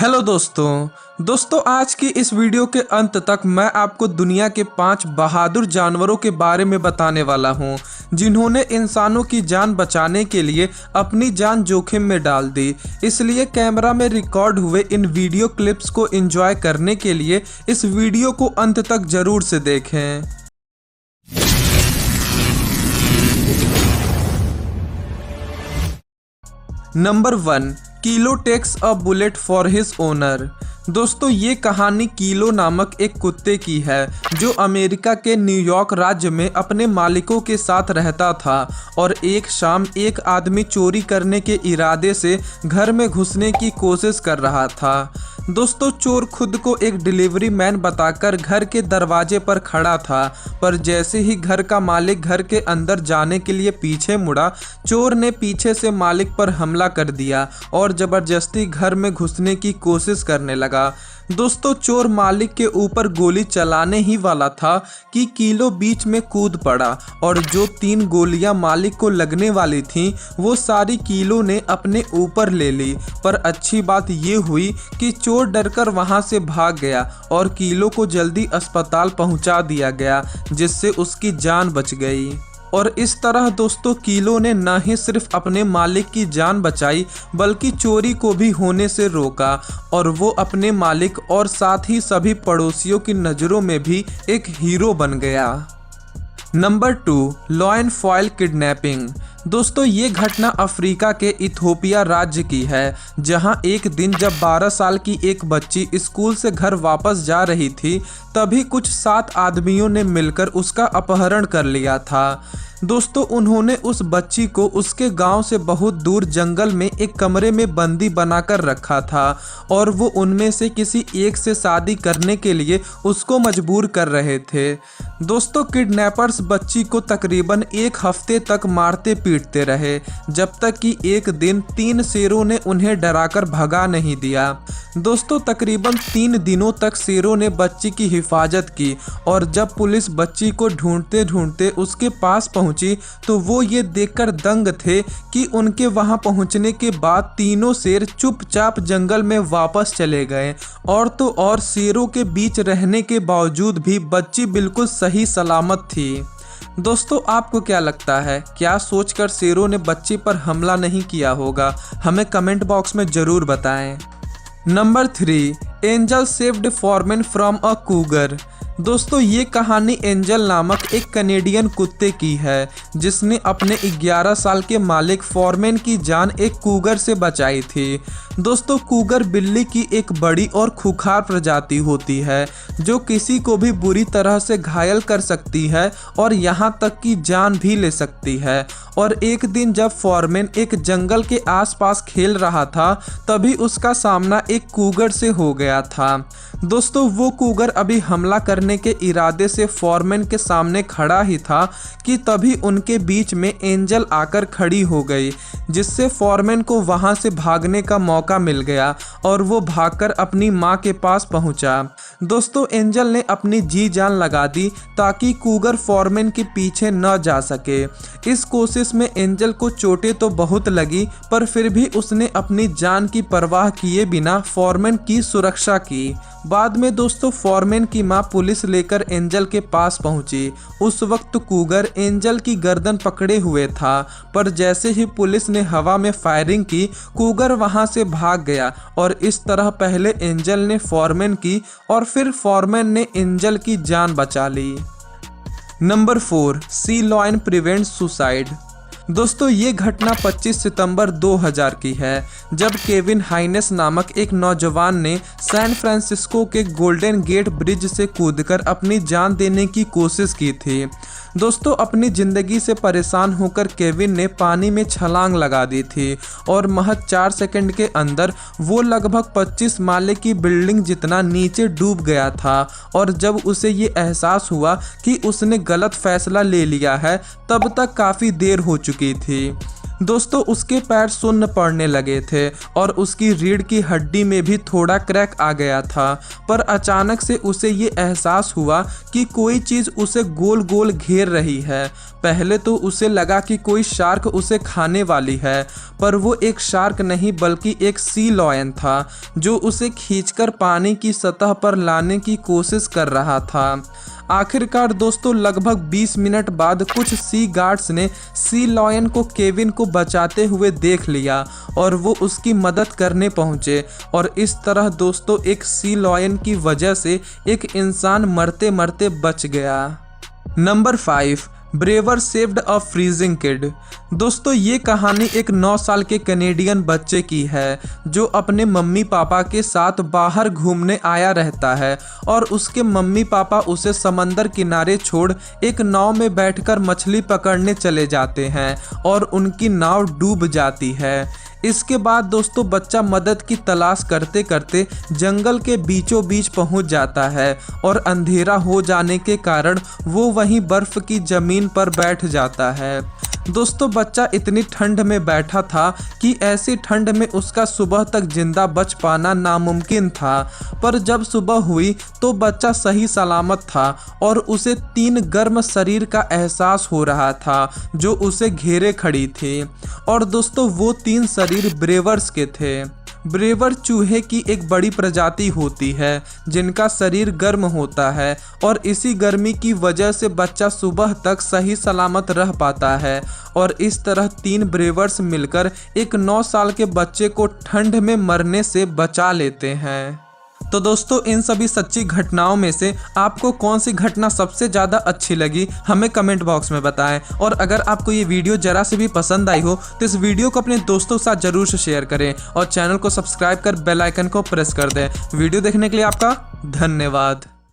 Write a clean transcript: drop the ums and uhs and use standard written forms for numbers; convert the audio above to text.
Hello दोस्तों आज की इस वीडियो के अंत तक मैं आपको दुनिया के 5 बहादुर जानवरों के बारे में बताने वाला हूं, जिन्होंने इंसानों की जान बचाने के लिए अपनी जान जोखिम में डाल दी। इसलिए कैमरा में रिकॉर्ड हुए इन वीडियो क्लिप्स को एंजॉय करने के लिए इस वीडियो को अंत तक जरूर से देखें। Number 1, Kilo takes a bullet for his owner. दोस्तों ये कहानी किलो नामक एक कुत्ते की है जो अमेरिका के न्यूयॉर्क राज्य में अपने मालिकों के साथ रहता था और एक शाम एक आदमी चोरी करने के इरादे से घर में घुसने की कोशिश कर रहा था। दोस्तों चोर खुद को एक डिलीवरी मैन बताकर घर के दरवाजे पर खड़ा था, पर जैसे ही घर का मालिक घर के अंदर जाने के लिए पीछे मुड़ा, चोर ने पीछे से मालिक पर हमला कर दिया और ज़बरदस्ती घर में घुसने की कोशिश करने लगा। दोस्तों चोर मालिक के ऊपर गोली चलाने ही वाला था कि किलो बीच में कूद पड़ा और जो 3 गोलियां मालिक को लगने वाली थीं वो सारी किलो ने अपने ऊपर ले ली। पर अच्छी बात ये हुई कि चोर डरकर वहां से भाग गया और किलो को जल्दी अस्पताल पहुंचा दिया गया, जिससे उसकी जान बच गई। और इस तरह दोस्तों किलो ने न ही सिर्फ अपने मालिक की जान बचाई बल्कि चोरी को भी होने से रोका और वो अपने मालिक और साथ ही सभी पड़ोसियों की नज़रों में भी एक हीरो बन गया। Number 2, lion foil kidnapping. दोस्तों ये घटना अफ्रीका के इथियोपिया राज्य की है, जहां एक दिन जब 12 साल की एक बच्ची स्कूल से घर वापस जा रही थी तभी कुछ 7 आदमियों ने मिलकर उसका अपहरण कर लिया था। दोस्तों उन्होंने उस बच्ची को उसके गांव से बहुत दूर जंगल में एक कमरे में बंदी बनाकर रखा था और वो उनमें से किसी एक से शादी करने के लिए उसको मजबूर कर रहे थे। दोस्तों किडनैपर्स बच्ची को तकरीबन 1 हफ्ते तक मारते पीटते रहे, जब तक कि एक दिन 3 शेरों ने उन्हें डराकर भगा नहीं दिया। दोस्तों तकरीबन 3 दिनों तक शेरों ने बच्ची की हिफाजत की और जब पुलिस बच्ची को ढूंढते ढूंढते उसके पास पहुंची तो वो ये देखकर दंग थे कि उनके वहां पहुंचने के बाद तीनों शेर चुपचाप जंगल में वापस चले गए और तो और शेरों के बीच रहने के बावजूद भी बच्ची बिल्कुल सही सलामत थी। दोस्तों आपको क्या लगता है, क्या सोचकर शेरों ने बच्ची पर हमला नहीं किया होगा? हमें कमेंट बॉक्स में जरूर बताएं। Number 3, Angel saved Forman from a cougar. दोस्तों ये कहानी एंजल नामक एक कनेडियन कुत्ते की है जिसने अपने 11 साल के मालिक फॉरमैन की जान एक कूगर से बचाई थी। दोस्तों कूगर बिल्ली की एक बड़ी और खूंखार प्रजाति होती है जो किसी को भी बुरी तरह से घायल कर सकती है और यहाँ तक कि जान भी ले सकती है। और एक दिन जब फॉरमैन एक जंगल के आसपास खेल रहा था तभी उसका सामना एक कूगर से हो गया था। दोस्तों वो कूगर अभी हमला करने के इरादे से फॉरमैन के सामने खड़ा ही था कि तभी उनके बीच में एंजल आकर खड़ी हो गई, जिससे फॉरमैन को वहां से भागने का मौका मिल गया और वो भागकर अपनी मां के पास पहुंचा। दोस्तों एंजल ने अपनी जी जान लगा दी ताकि कूगर फॉरमैन के पीछे न जा सके। इस कोशिश में एंजल को चोटें तो बहुत लगी पर फिर भी उसने अपनी जान की परवाह किए बिना फॉरमैन की सुरक्षा की। बाद में दोस्तों फॉरमैन की मां पुलिस लेकर एंजल के पास पहुंची। उस वक्त कूगर एंजल की गर्दन पकड़े हुए था, पर जैसे ही पुलिस ने हवा में फायरिंग की कूगर वहां से भाग गया और इस तरह पहले एंजल ने फॉरमैन की और फिर फॉरमैन ने एंजल की जान बचा ली। नंबर 4, सी लॉयन प्रिवेंट सुसाइड। दोस्तों ये घटना 25 सितंबर 2000 की है जब केविन हाइनेस नामक एक नौजवान ने सैन फ्रांसिस्को के गोल्डन गेट ब्रिज से कूदकर अपनी जान देने की कोशिश की थी। दोस्तों अपनी ज़िंदगी से परेशान होकर केविन ने पानी में छलांग लगा दी थी और महज 4 सेकंड के अंदर वो लगभग 25 माले की बिल्डिंग जितना नीचे डूब गया था। और जब उसे ये एहसास हुआ कि उसने गलत फैसला ले लिया है तब तक काफ़ी देर हो चुकी थी। दोस्तों उसके पैर सुन्न पड़ने लगे थे और उसकी रीढ़ की हड्डी में भी थोड़ा क्रैक आ गया था। पर अचानक से उसे ये एहसास हुआ कि कोई चीज़ उसे गोल गोल घेर रही है। पहले तो उसे लगा कि कोई शार्क उसे खाने वाली है, पर वो एक शार्क नहीं बल्कि एक सी लॉयन था जो उसे खींचकर पानी की सतह पर लाने की कोशिश कर रहा था। आखिरकार दोस्तों लगभग 20 मिनट बाद कुछ सी गार्ड्स ने सी लॉयन को केविन को बचाते हुए देख लिया और वो उसकी मदद करने पहुंचे। और इस तरह दोस्तों एक सी लॉयन की वजह से एक इंसान मरते मरते बच गया। Number 5, Brewer saved a freezing kid. दोस्तों ये कहानी एक 9 साल के कैनेडियन बच्चे की है जो अपने मम्मी पापा के साथ बाहर घूमने आया रहता है और उसके मम्मी पापा उसे समंदर किनारे छोड़ एक नाव में बैठकर मछली पकड़ने चले जाते हैं और उनकी नाव डूब जाती है। इसके बाद दोस्तों बच्चा मदद की तलाश करते करते जंगल के बीचों बीच पहुंच जाता है और अंधेरा हो जाने के कारण वो वहीं बर्फ की जमीन पर बैठ जाता है। दोस्तों बच्चा इतनी ठंड में बैठा था कि ऐसी ठंड में उसका सुबह तक जिंदा बच पाना नामुमकिन था। पर जब सुबह हुई तो बच्चा सही सलामत था और उसे 3 गर्म शरीर का एहसास हो रहा था जो उसे घेरे खड़ी थी। और दोस्तों वो 3 शरीर ब्रेवर्स के थे। ब्रेवर चूहे की एक बड़ी प्रजाति होती है जिनका शरीर गर्म होता है और इसी गर्मी की वजह से बच्चा सुबह तक सही सलामत रह पाता है। और इस तरह 3 ब्रेवर्स मिलकर एक 9 साल के बच्चे को ठंड में मरने से बचा लेते हैं। तो दोस्तों इन सभी सच्ची घटनाओं में से आपको कौन सी घटना सबसे ज़्यादा अच्छी लगी हमें कमेंट बॉक्स में बताएं। और अगर आपको ये वीडियो जरा से भी पसंद आई हो तो इस वीडियो को अपने दोस्तों के साथ जरूर से शेयर करें और चैनल को सब्सक्राइब कर बेल आइकन को प्रेस कर दें। वीडियो देखने के लिए आपका धन्यवाद।